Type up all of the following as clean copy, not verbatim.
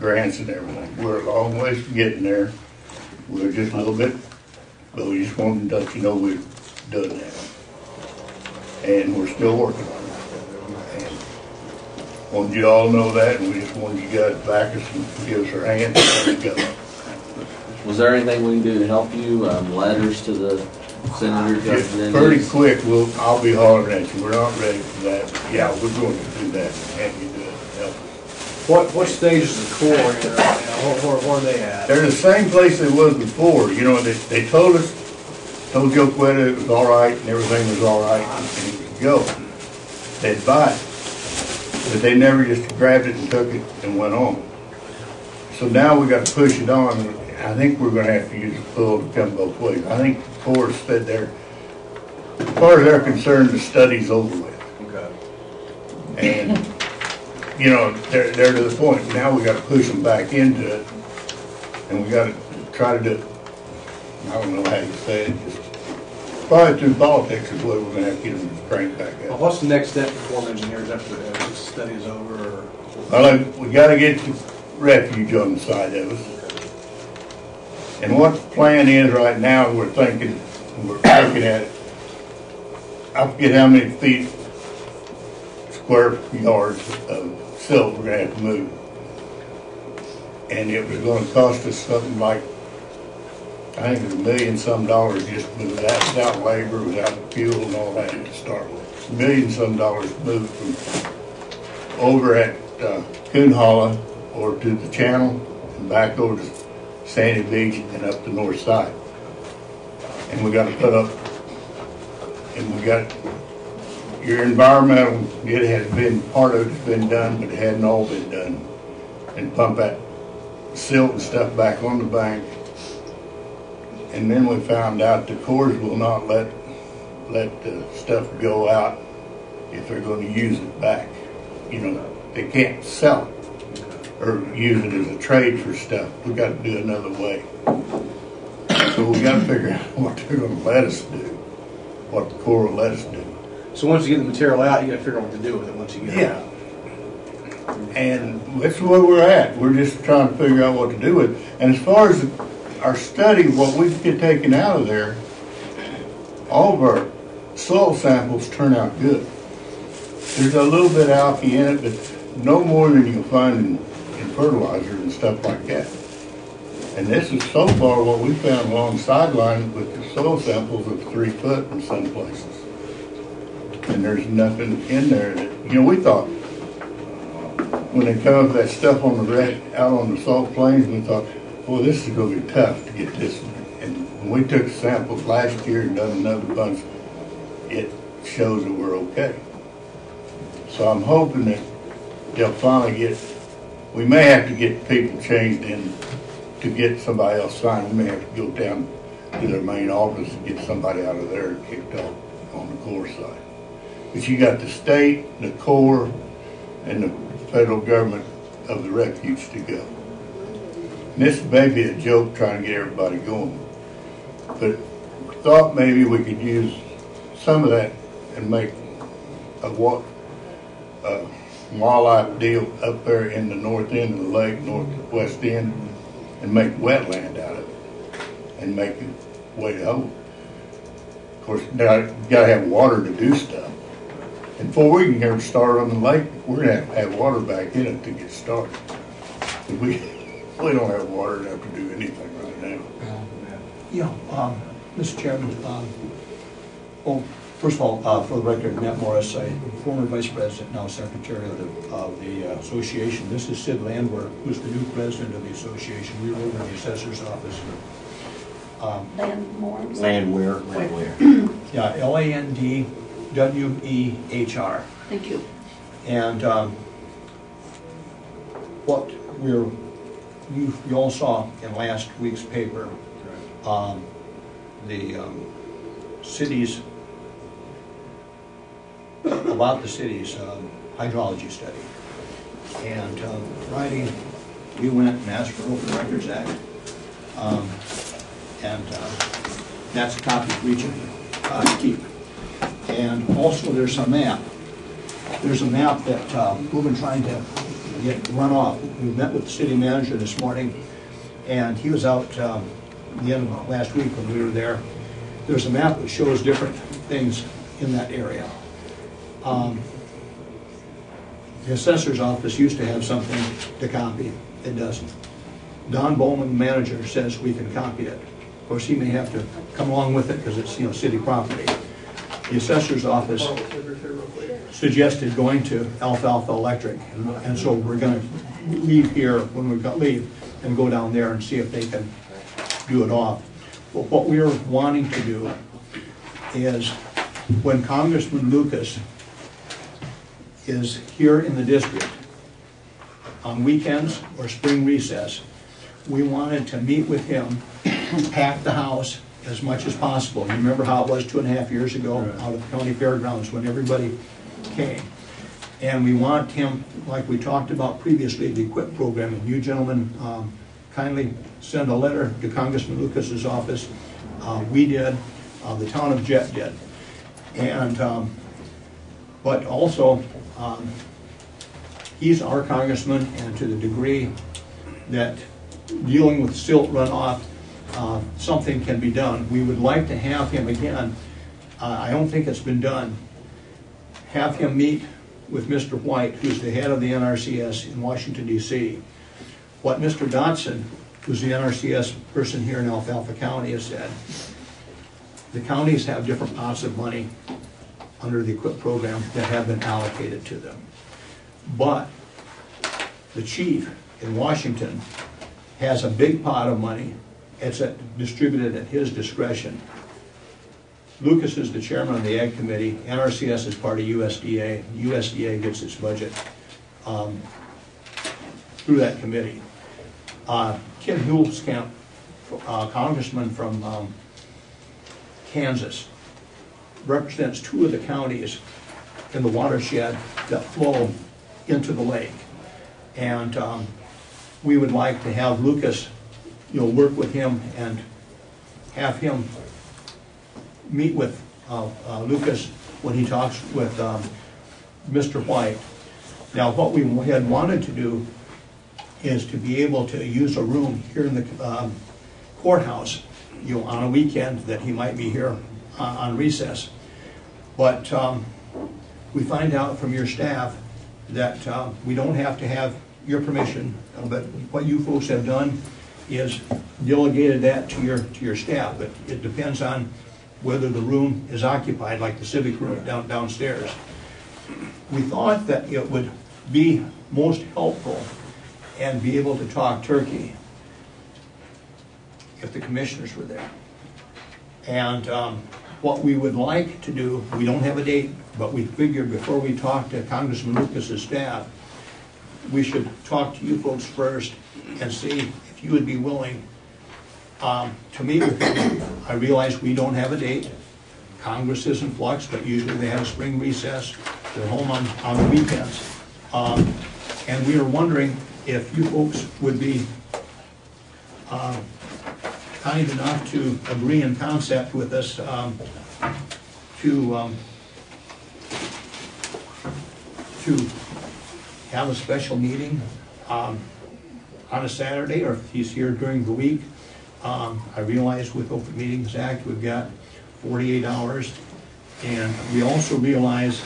grants and everything. We're a long ways from getting there. We're just a little bit, but we just wanted to let you know we've done that. And we're still working on it. And wanted you all to know that, and we just wanted you guys to back us and give us our hand and go. Was there anything we can do to help you? Letters to the senators? Just pretty quick, I'll be hollering at you. We're not ready for that. But yeah, we're going to do that. Have you do it. Help us. What stage is the Corps in right now? Where are they at? They're the same place they was before. You know, they told Joe Quetta it was all right and everything was all right and it was go. They'd buy it. But they never just grabbed it and took it and went on. So now we got to push it on. I think we're going to have to use a pull to come both ways. I think the Corps said they're, as far as they're concerned, the study's over with. Okay. And, you know, they're to the point. Now we got to push them back into it. And we got to try to do it, I don't know how you say it, just probably through politics is what we're going to have to get them to crank back up. Well, what's the next step for Corps of Engineers after the study is over? Or? Well, we got to get the refuge on the side of us. And what the plan is right now, we're thinking, we're looking at it, I forget how many feet, square yards of silt we're going to have to move. And it was going to cost us something like, I think it was $1 million some just to move that without labor, without fuel and all that to start with. $1 million some to move from over at Coon Hollow or to the channel and back over to Sandy Beach and up the north side. And we got to put up, and we got your environmental, it has been, part of it's been done, but it hadn't all been done. And pump that silt and stuff back on the bank. And then we found out the Corps will not let the stuff go out if they're going to use it back. You know, they can't sell it or use it as a trade for stuff. We got to do another way. So we got to figure out what they're going to let us do, what the Corps will let us do. So once you get the material out, you got to figure out what to do with it once you get it out. And that's where we're at. We're just trying to figure out what to do with it. And as far as our study, what we get taken out of there, all of our soil samples turn out good. There's a little bit of algae in it, but no more than you'll find in fertilizer and stuff like that. And this is so far what we found along the sideline with the soil samples of 3 foot in some places. And there's nothing in there that, you know, we thought when they come up with that stuff on the out on the salt plains, we thought, boy, this is going to be tough to get this one. And when we took samples last year and done another bunch, it shows that we're okay. So I'm hoping that they'll finally get, we may have to get people changed in to get somebody else signed. We may have to go down to their main office and get somebody out of there kicked off on the Corps side. But you got the state, the Corps, and the federal government of the refuge to go. And this may be a joke trying to get everybody going, but thought maybe we could use some of that and make a wildlife deal up there in the north end of the lake, northwest end, and make wetland out of it and make it way to hold. Of course, now you got to have water to do stuff. And before we can ever start on the lake, we're going to have water back in it to get started. We don't have water enough to do anything right now. Yeah, Mr. Chairman, well, first of all, for the record, Matt Morris, a former vice president, now secretary of the association. This is Sid Landwehr, who's the new president of the association. We were over in the assessor's office. Landwehr. Yeah, Landwehr. Thank you. And what you all saw in last week's paper, the city's, about the city's hydrology study. And Friday, we went and asked for Open Records Act. That's a copy for each of you to keep. And also there's a map. There's a map that we've been trying to get runoff. We met with the city manager this morning, and he was out the end of last week when we were there. There's a map that shows different things in that area. The assessor's office used to have something to copy. It doesn't. Don Bowman, the manager, says we can copy it. Of course, he may have to come along with it because it's, you know, city property. The assessor's office suggested going to Alfalfa Electric, and so we're going to leave here when we've got leave and go down there and see if they can do it off. But what we're wanting to do is, when Congressman Lucas is here in the district on weekends or spring recess, we wanted to meet with him, pack the house as much as possible. You remember how it was 2.5 years ago out at the county fairgrounds when everybody came. And we want him, like we talked about previously, the EQUIP program, and you gentlemen kindly send a letter to Congressman Lucas's office. We did, the town of Jet did. And, but also, he's our congressman, and to the degree that dealing with silt runoff, something can be done. We would like to have him again, I don't think it's been done, have him meet with Mr. White, who's the head of the NRCS in Washington, D.C. What Mr. Dotson, who's the NRCS person here in Alfalfa County, has said, the counties have different pots of money under the EQUIP program that have been allocated to them. But the chief in Washington has a big pot of money. It's distributed at his discretion. Lucas is the chairman of the Ag Committee. NRCS is part of USDA. USDA gets its budget through that committee. Kim Hulskamp, congressman from Kansas, represents 2 of the counties in the watershed that flow into the lake. And we would like to have Lucas, you know, work with him and have him meet with Lucas when he talks with Mr. White. Now, what we had wanted to do is to be able to use a room here in the courthouse, you know, on a weekend that he might be here on recess. But we find out from your staff that we don't have to have your permission, but what you folks have done is delegated that to your staff. But it depends on whether the room is occupied, like the civic room downstairs. We thought that it would be most helpful and be able to talk turkey if the commissioners were there. And what we would like to do, we don't have a date, but we figured before we talk to Congressman Lucas's staff, we should talk to you folks first and see if you would be willing to meet with him. I realize we don't have a date. Congress is in flux, but usually they have a spring recess. They're home on the weekends. And we are wondering if you folks would be kind enough to agree in concept with us to have a special meeting on a Saturday, or if he's here during the week. I realize with Open Meetings Act we've got 48 hours, and we also realize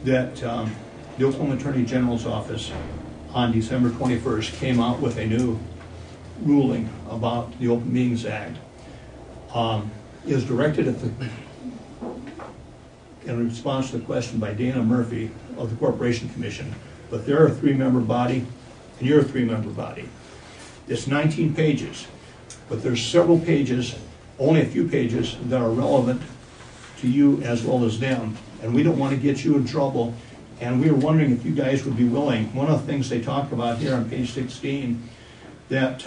that the Oklahoma Attorney General's office on December 21st came out with a new ruling about the Open Meetings Act. Is directed at the, in response to the question by Dana Murphy of the Corporation Commission, but they're a 3-member body and you're a 3-member body. It's 19 pages, but there's several pages, only a few pages, that are relevant to you as well as them, and we don't want to get you in trouble. And we were wondering if you guys would be willing. One of the things they talk about here on page 16, that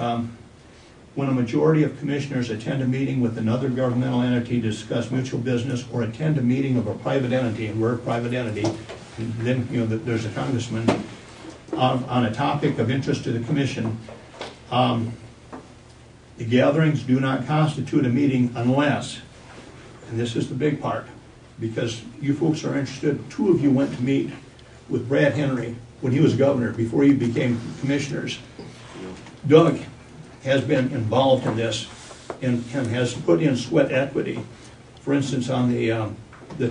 when a majority of commissioners attend a meeting with another governmental entity to discuss mutual business, or attend a meeting of a private entity, and we're a private entity, and then there's a congressman, on a topic of interest to the commission, the gatherings do not constitute a meeting unless, and this is the big part, because you folks are interested, 2 of you went to meet with Brad Henry when he was governor, before he became commissioners. Doug has been involved in this and has put in sweat equity, for instance, on the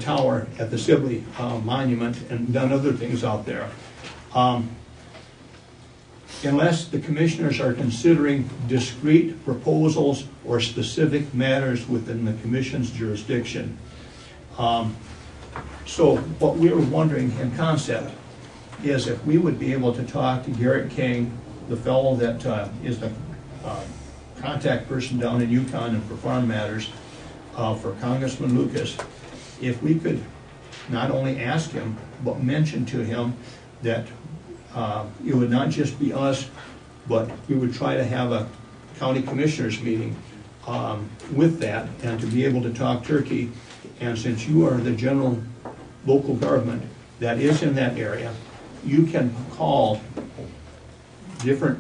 tower at the Sibley Monument, and done other things out there. Unless the commissioners are considering discrete proposals or specific matters within the commission's jurisdiction. So what we were wondering in concept is if we would be able to talk to Garrett King, the fellow that is the contact person down in Yukon and for farm matters, for Congressman Lucas, if we could not only ask him, but mention to him that it would not just be us, but we would try to have a county commissioners meeting with that, and to be able to talk turkey. And since you are the general local government that is in that area, you can call different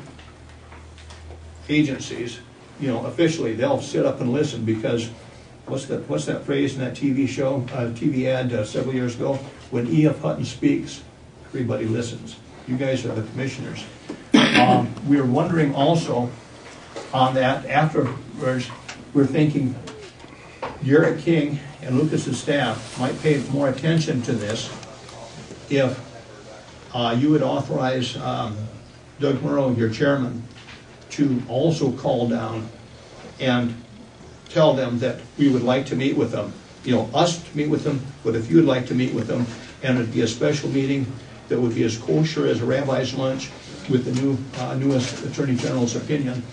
agencies, you know, officially, they'll sit up and listen, because what's that phrase in that TV show, TV ad several years ago? When E.F. Hutton speaks, everybody listens. You guys are the commissioners. We are wondering also on that, afterwards, we're thinking Garrett King and Lucas's staff might pay more attention to this if you would authorize Doug Murrow, your chairman, to also call down and tell them that we would like to meet with them. You know, us to meet with them, but if you would like to meet with them, and it'd be a special meeting that would be as kosher as a rabbi's lunch with the newest Attorney General's opinion.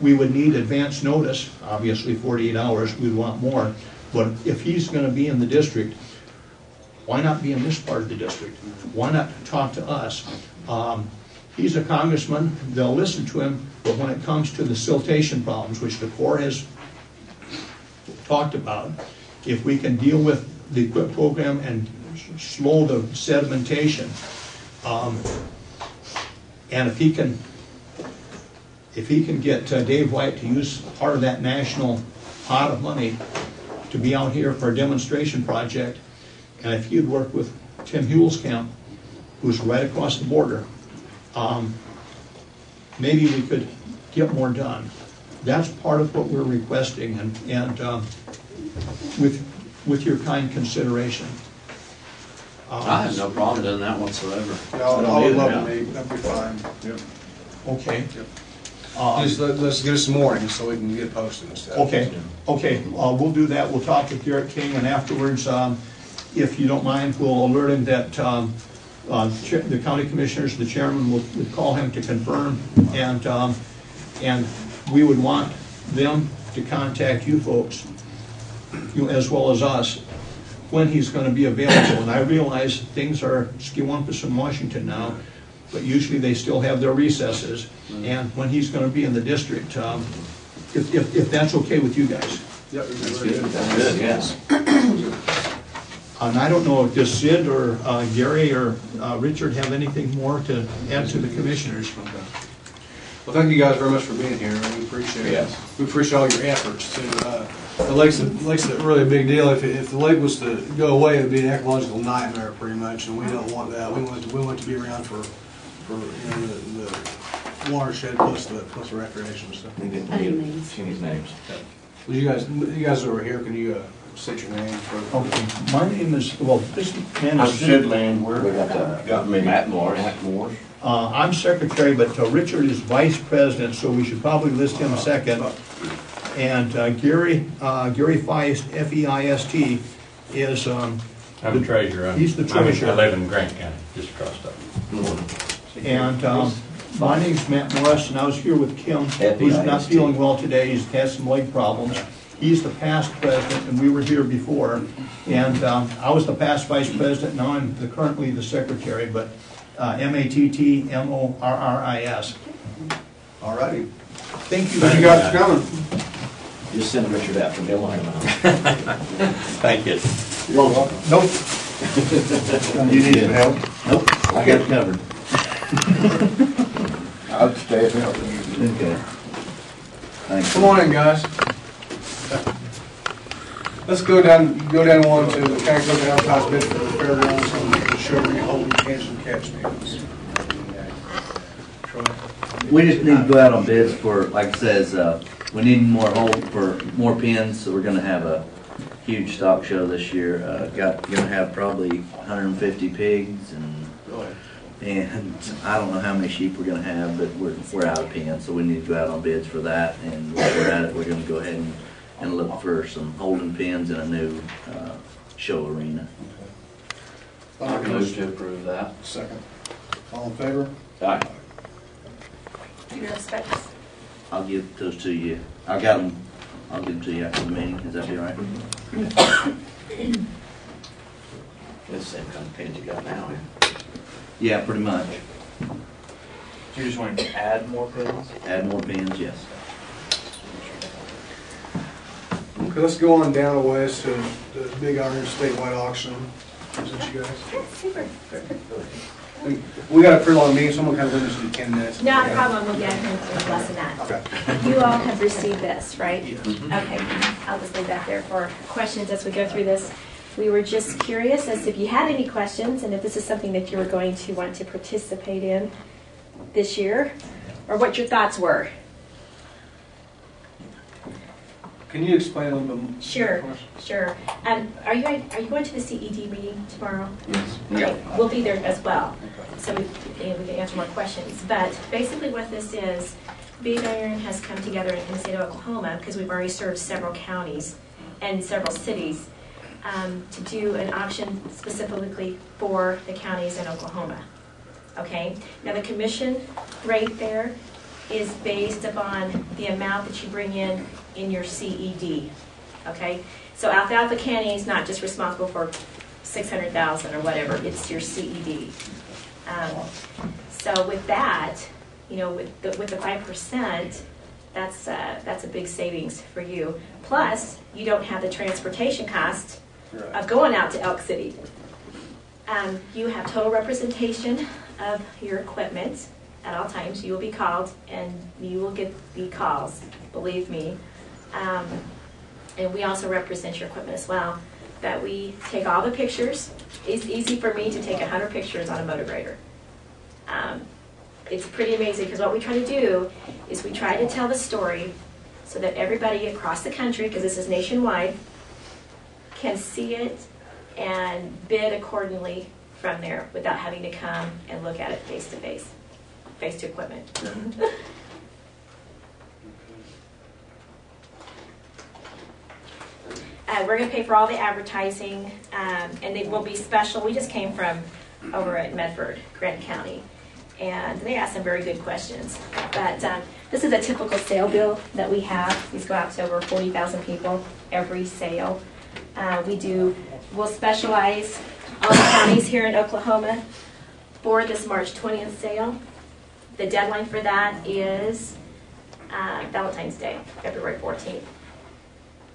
We would need advance notice, obviously 48 hours, we'd want more, but if he's going to be in the district, why not be in this part of the district? Why not talk to us? He's a congressman, they'll listen to him, but when it comes to the siltation problems, which the Corps has talked about, if we can deal with the QUIP program and slow the sedimentation, and if he can get Dave White to use part of that national pot of money to be out here for a demonstration project, and if he'd work with Tim Huelskamp, who's right across the border, maybe we could get more done. That's part of what we're requesting, and with your kind consideration. I have no problem doing that whatsoever. Yeah, I would love to meet, that'd be fine. Yep. Okay. Yep. Just let's get us some mornings so we can get posted and stuff. Okay. Okay. We'll do that. We'll talk with Garrett King, and afterwards, if you don't mind, we'll alert him that the county commissioners, the chairman, would call him to confirm, and we would want them to contact you folks, you as well as us, when he's going to be available. And I realize things are skiwampus in Washington now, but usually they still have their recesses. And when he's going to be in the district, if that's okay with you guys. Yep, That's good. That's good, yes. And I don't know, does Sid or Gary or Richard have anything more to add to the commissioners? Well, thank you guys very much for being here. We appreciate it. Yes. We appreciate all your efforts too. The lake's really a big deal. If the lake was to go away, it'd be an ecological nightmare pretty much, and we don't want that. We want to be around for you know, the watershed plus the recreation stuff. She needs names. Well, you guys over here, can you state your name for? Okay, my name is, well, this man I'm is Sid Landwehr. We got me. Matt Morris. I'm secretary, but Richard is vice president, so we should probably list him second. And Gary Feist, F-E-I-S-T, is I'm the treasurer. He's the treasurer. I live in Grant County, just across the. And my name's Matt Morris, and I was here with Kim, who's not feeling well today. He's had some leg problems. He's the past president, and we were here before. And I was the past vice president. Now I'm currently the secretary, but M-A-T-T-M-O-R-R-I-S. All righty. Thank you. Thank you guys for coming. Just send Richard out for dinner. Thank you. You're welcome. Nope. You need some help? Nope, I got it covered. I'll stay and help you. Okay. Thanks. Come on in, guys. Let's go down one to the County Clerk Advertised bid for the fairgrounds on the sure we hold cans and catch pins. Troy? We just need to go out on bids for, like it says, we need more pins, so we're gonna have a huge stock show this year. Gonna have probably 150 pigs and I don't know how many sheep we're gonna have, but we're out of pins, so we need to go out on bids for that. And while we're at it, we're gonna go ahead and look for some holding pins in a new show arena. I move to approve that. Second. All in favor? Aye. Do you have specs? I'll give those to you. I got them. I'll give them to you after the meeting. Is that all right? It's the same kind of pins you got now, Yeah, pretty much. So you just want to add more pins? Add more pins, yes. Okay, let's go on down a ways to the Big Iron statewide auction. Present you guys. Yeah, super. We got a pretty long meeting, so I'm gonna kind of limit it to 10 minutes. Not a problem, we'll get into less than that. Okay. You all have received this, right? Okay, I'll just leave that there for questions as we go through this. We were just curious as if you had any questions and if this is something that you were going to want to participate in this year, or what your thoughts were. Can you explain a little bit more? Sure, sure. Are you going to the CED meeting tomorrow? Yes. Okay, we'll be there as well, so we can answer more questions. But basically what this is, Big Iron has come together in the state of Oklahoma, because we've already served several counties and several cities, to do an auction specifically for the counties in Oklahoma. Okay, now the commission rate there is based upon the amount that you bring in your CED. Okay, so Alfalfa County is not just responsible for 600,000 or whatever, it's your CED. So with that, you know, with the 5%, that's a big savings for you. Plus, you don't have the transportation cost of going out to Elk City. You have total representation of your equipment at all times. You will be called, and you will get the calls, believe me. And we also represent your equipment as well. That we take all the pictures. It's easy for me to take 100 pictures on a motor grader. It's pretty amazing, because what we try to do is we try to tell the story so that everybody across the country, because this is nationwide, can see it and bid accordingly from there without having to come and look at it face to face, face to equipment. We're going to pay for all the advertising, and they will be special. We just came from over at Medford, Grant County, and they asked some very good questions. But this is a typical sale bill that we have. These go out to over 40,000 people every sale. We'll specialize all the counties here in Oklahoma for this March 20th sale. The deadline for that is Valentine's Day, February 14th.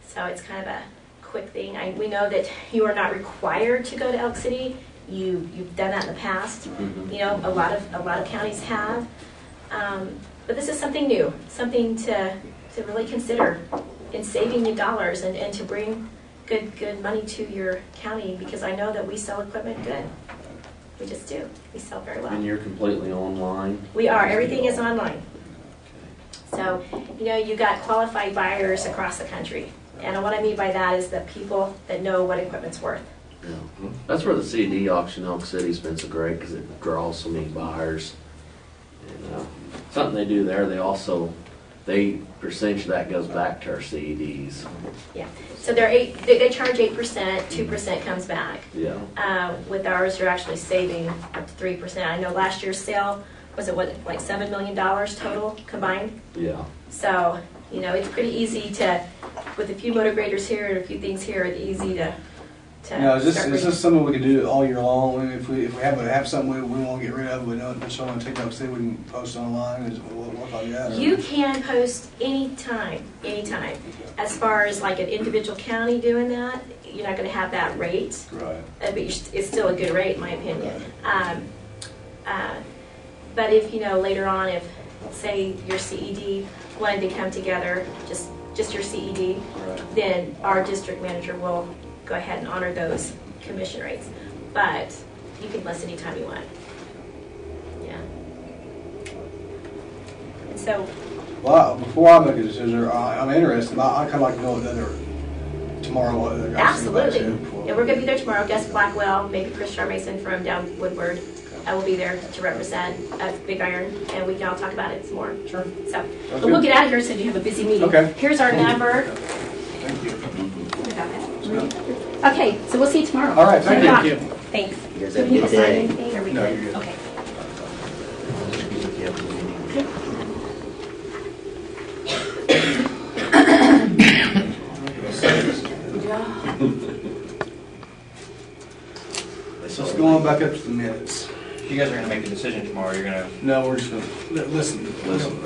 So it's kind of a quick thing. We know that you are not required to go to Elk City. You've done that in the past. You know, a lot of counties have. But this is something new, something to really consider in saving you dollars and to bring good money to your county, because I know that we sell equipment good. We just do. We sell very well. And you're completely online? We are. Everything is online. So, you know, you got qualified buyers across the country. And what I mean by that is the people that know what equipment's worth. Yeah. That's where the CD auction in Elk City's been so great, because it draws so many buyers. And something they do there, percentage of that goes back to our CEDs. Yeah. So they charge 8%, 2% comes back. Yeah. With ours, you're actually saving up to 3%. I know last year's sale was like $7 million total combined. Yeah. So, you know, it's pretty easy to, with a few motor graders here and a few things here, it's easy to Now, is this something we can do all year long? I mean, if we have something we want to get rid of, we don't necessarily want to take up, say we can post online, we'll work on that? You can post anytime. As far as like an individual county doing that, you're not going to have that rate. Right. But it's still a good rate, in my opinion. But if, you know, later on, if, say, your CED wanted to come together, just your CED, then our district manager will go ahead and honor those commission rates. But you can listen anytime you want. Yeah. And so, Well, before I make a decision, I'm interested, I'd kind of like to know tomorrow what other guys think about it, absolutely. too. Yeah, we're gonna be there tomorrow. Gus Blackwell, maybe Chris Mason from down Woodward. I will be there to represent Big Iron, and we can all talk about it some more. Sure. So, but we'll get out of here so you have a busy meeting. Okay. Here's our number. Thank you. Okay, so we'll see you tomorrow. All right, thank 10 o'clock. you. Thanks. You guys Do have we a need good to sign day. anything? Are we No, good? you're good. Okay. So going back up to the minutes. You guys are gonna make a decision tomorrow, you're gonna, No, we're just gonna, listen,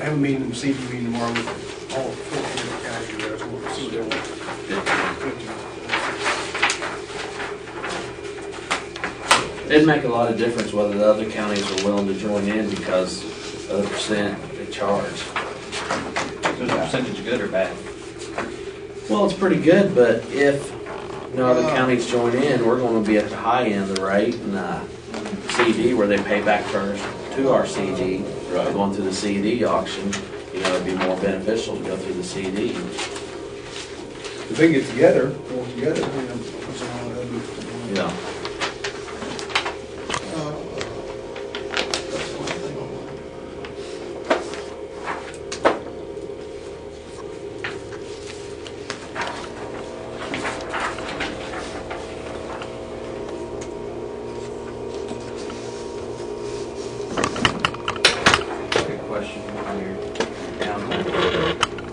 have a meeting, CP meeting tomorrow with all 14 counties, or whatever, we'll see what they want. It'd make a lot of difference whether the other counties are willing to join in because of the percent they charge. is the percentage good or bad? Well, it's pretty good, but if no other counties join in, we're gonna be at the high end of the rate and CD where they pay back to our CD. Right. Going through the CD auction, you know, it'd be more beneficial to go through the CD. If they get together, work together, you know, what's wrong with them? Yeah. Good question. When you're down there.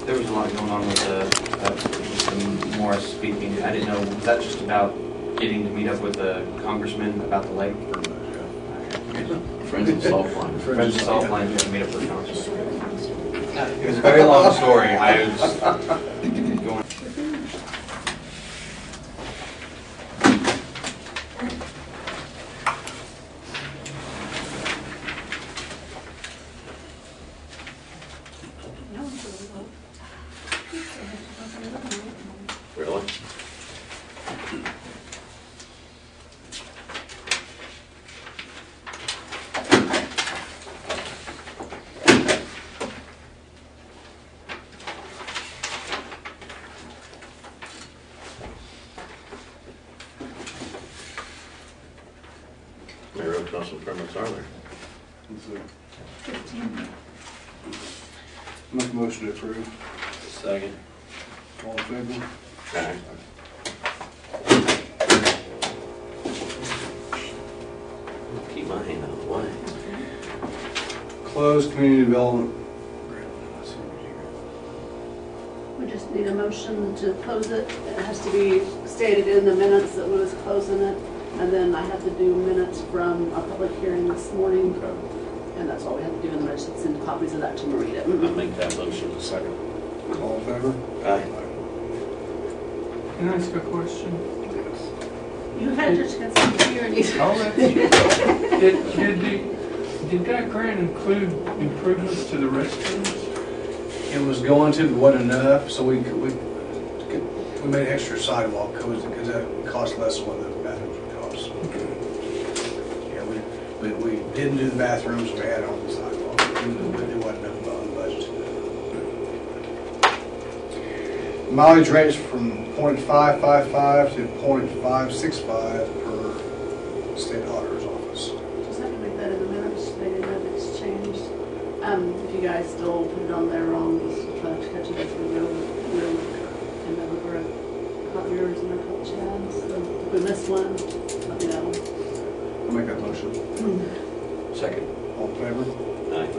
There was a lot going on with Mr. Morris speaking. I didn't know, was that just about getting to meet up with the congressman about the lake? Friends of Salt Line. Friends of Salt Line to meet up with the congressman. It was a very long story. I was going. Really? There are no some permits, are there? Make a motion to approve. Second. All in favor? Okay. Keep my hand out of the way. Closed community development. We just need a motion to close it. It has to be stated in the minutes that we was closing it. And then I have to do minutes from a public hearing this morning. And that's all we have to do in the minutes. Send copies of that to Marita. I'll make that motion. Second. All in favor? Aye. Can I ask a question? You had your chance to hear any. Oh, did that grant include improvements to the restrooms? It was going to, but wasn't enough, so we made extra sidewalk because that cost less than what the bathrooms would cost. Yeah, we didn't do the bathrooms, we had on the sidewalk, but it wasn't enough on the budget. Mileage range from .555 to .565 per state auditor's office. Just have to make that in the minutes. They didn't know it's changed. If you guys still put it on there wrong, just catch it as we go. And then we're at copiers and a couple Chads. So if we miss one, let me know. I'll make that motion. Second. All in favor? Aye.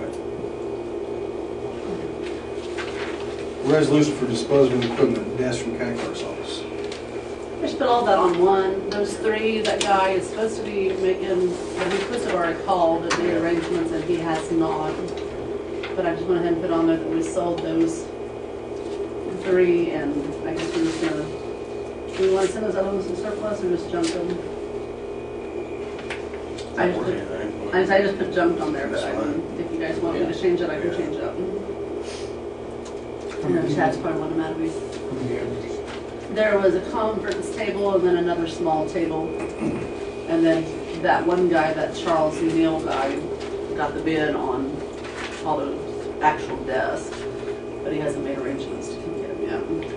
Resolution for disposal of equipment, desk from county clerk's office. Just put all that on one. Those three, that guy is supposed to be making, well, he's supposed to have already called the arrangements and he has not. But I just went ahead and put on there that we sold those three and I guess we're just gonna, do we want to send those other ones to surplus or just junk them? I just put junked on there, but if you guys want me to change it, I can change it up. And then Chad's probably want them out of me. There was a conference table and then another small table. And then that one guy, that Charles Neal guy, got the bid on all those actual desks, but he hasn't made arrangements to come get them yet.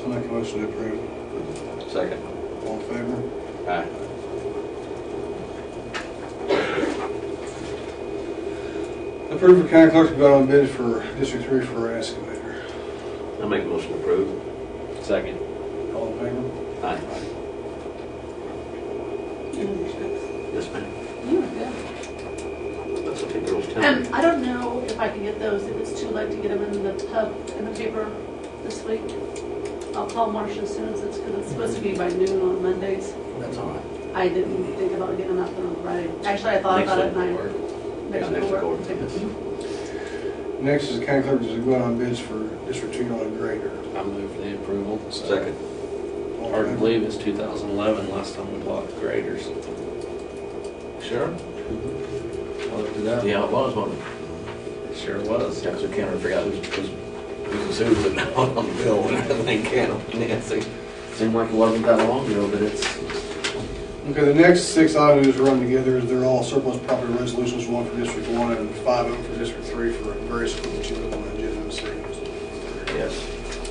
I'll make a motion to approve. Second. All in favor? Aye. Approve for county clerk to go out on bid for District 3 for an excavator. I'll make a motion to approve. Second. All in favor? Aye. Yes, ma'am. You were good. That's what the girls tell me. And I don't know if I can get those, if it's too late to get them in the tub, in the paper this week. I'll call Marcia as soon as it's, because it's supposed to be by noon on Mondays. That's all right. I didn't think about getting them out there on Friday. Actually, I thought about it at night. Yeah, next week over. Next is the county clerk to go out on bids for District 2 on a grader. I move for the approval. Second. All in Hard to favor? believe it's 2011, last time we bought graders. Sure. I looked it up. Yeah, it was, wasn't it? It sure was. Yeah, 'cause we can't figure out who's Susan on the bill and everything, can Nancy. Seemed like it wasn't that long ago, but it's, Okay, the next 6 items run together. They're all surplus property resolutions, 1 for District 1 and 5 of them for District 3 for various equipment you look on the agenda and see. Yes.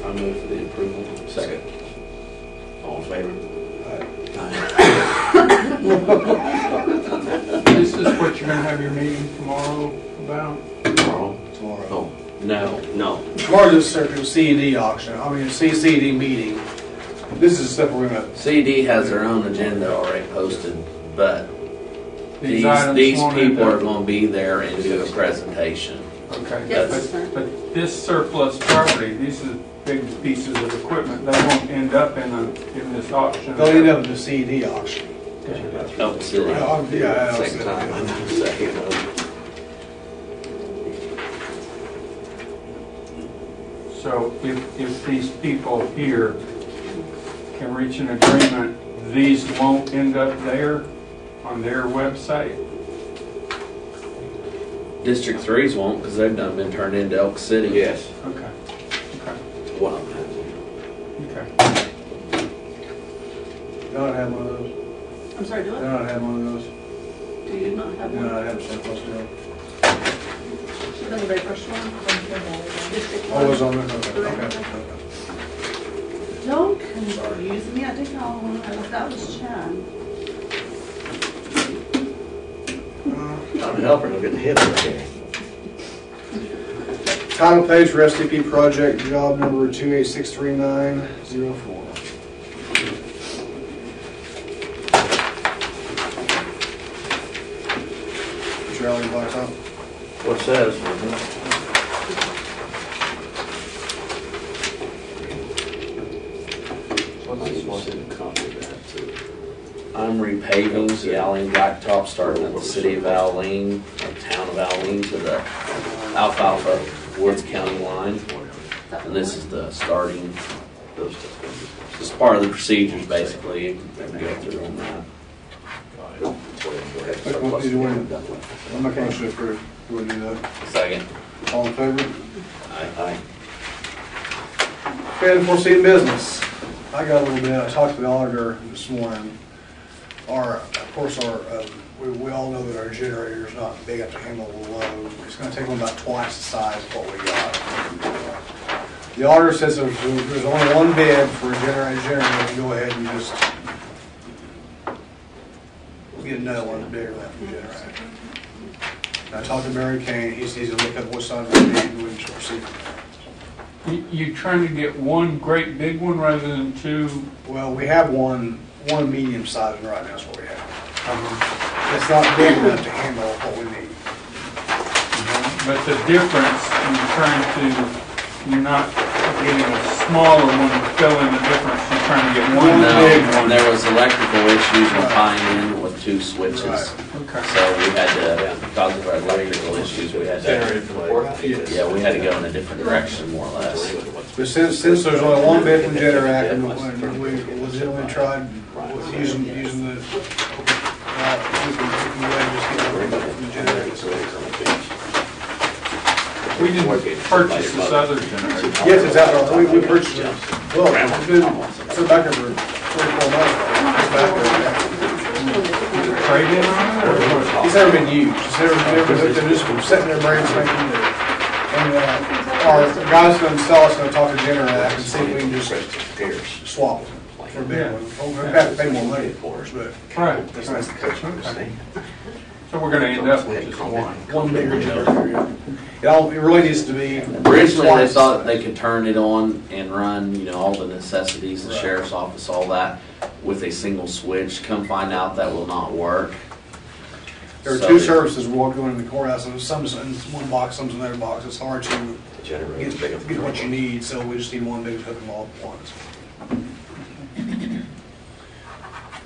I move for the approval. Second. All in favor? This is what you're gonna have your meeting tomorrow about? Tomorrow? Tomorrow. Oh, No. Tomorrow is a CED auction, CED meeting. This is the stuff we're gonna, CD has their own agenda already posted, but these items won't end people up- are gonna be there and do a presentation. Okay. Yes, That's- sir. But this surplus property, these are big pieces of equipment, they won't end up in this auction. they'll end up in the CED auction. Elk City. Yeah, second time, I know, second. So if these people here can reach an agreement, these won't end up there on their website? District 3's won't, because they've been turned into Elk City. Yes. Okay, okay, One of them. okay. Don't have one of those. I'm sorry, do it? Don't have one of those. Do you not have one? No, I have surplus bill. She's on the very first one. District Oh, it was 1. on there, okay. Don't confuse me, I did not want, that was Chad. I'm helping, I'm getting hit right here. Title page for SDP project, job number 2863-904. Charlie Blacktop. What says? I'm repaving the Allen Blacktop, starting at the city of Allen, or town of Allen, to the Alfalfa Woods County line. And this is the starting, this is part of the procedures, basically, and go through on that. I'm not going to approve. You want to do that? Second. All in favor? Aye. Okay, unforeseen business. I got a little bit, I talked to the auditor this morning. We all know that our generator is not big enough to handle the load. It's going to take them about twice the size of what we got. The auditor says if there's only one bid for a generator, go ahead and just get another one bigger than that for generator. And I talked to Barry Kane, he says he'll look up what size we need and we can proceed from there. You trying to get one great big one rather than two? Well, we have one medium sized one right now, that's what we have. It's not big enough to handle what we need. But the difference, you're not getting a smaller one to fill in the difference, you're trying to get one big No, one. there was electrical issues with tying in with 2 switches. Right. Okay. So we had to, because of our electrical issues, we had to, yeah, we had to go in a different direction, more or less. But since there's only one bid from Generac, and we legitimately tried using the, we can go ahead and just get one from Generac. We didn't purchase this other generator. Yes, it's out there, we purchased it. Well, it's been back there for 3 or 4 months. It's back there. trade-in on it, or? It's never been used. It's never been hooked. They're just sitting there brand spanking new. And our guys going to install it's going to talk to Generac and see if we can just swap them for a big one. We'll have to pay more money for it, but. Right. So we're gonna end up with just One bigger generator, yeah. It really needs to be. Originally, they thought they could turn it on and run, you know, all the necessities, the Right. sheriff's office, all that, with a single switch. Come find out that will not work. There are So two they- services we're going in the courthouse, and some's in one box, some's in another box. It's hard to get what you need, so we just need one big hook them all at once.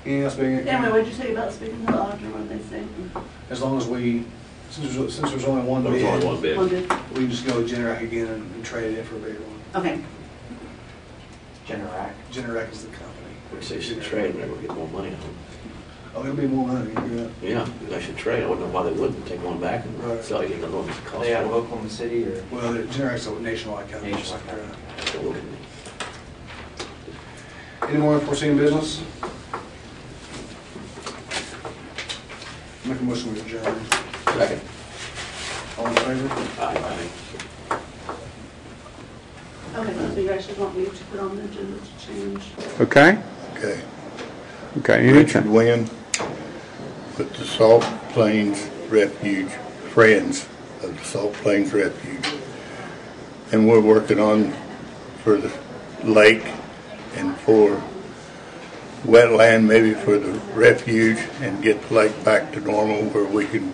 Anything else, Big? Cameron, what'd you say about speaking to the auditor, what did they say? As long as we, since there's only one There's only bid, one bid. One bid? we can just go to Generac again and trade it in for a bigger one. Okay. Generac. Generac is the company. Which they should trade, maybe we'll get more money on them. Oh, it'll be more money, yeah. Yeah, they should trade. I wouldn't know why they wouldn't take one back and Right. sell you another one that's Are cost. they out of Oklahoma City or? Well, Generac's a nationwide company. just like Nationwide. that. Any more unforeseen business? Make a motion to adjourn. Second. All in favor? Aye. Okay, so you guys just want me to put on the agenda to change? Okay, Okay. okay, Richard Wynn with the Salt Plains Refuge, Friends of the Salt Plains Refuge. And we're working on for the lake and for wetland, maybe for the refuge, and get the lake back to normal where we can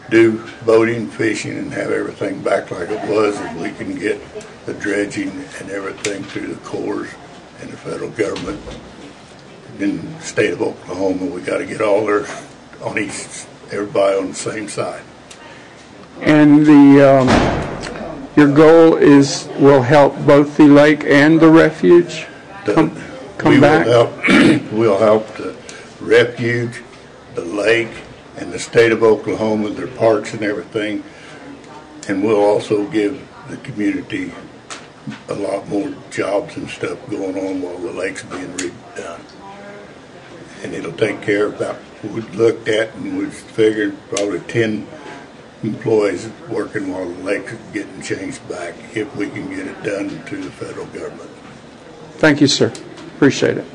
do boating, fishing, and have everything back like it was, if we can get the dredging and everything through the Corps and the federal government. In the state of Oklahoma, we got to get all their on each, everybody on the same side. and your goal is, will help both the lake and the refuge come We back? will help, we'll help the refuge, the lake, and the state of Oklahoma, their parks and everything. And we'll also give the community a lot more jobs and stuff going on while the lake's being redone. And it'll take care of about, we looked at and we figured probably 10 employees working while the lake's getting changed back, if we can get it done to the federal government. Thank you, sir. Appreciate it.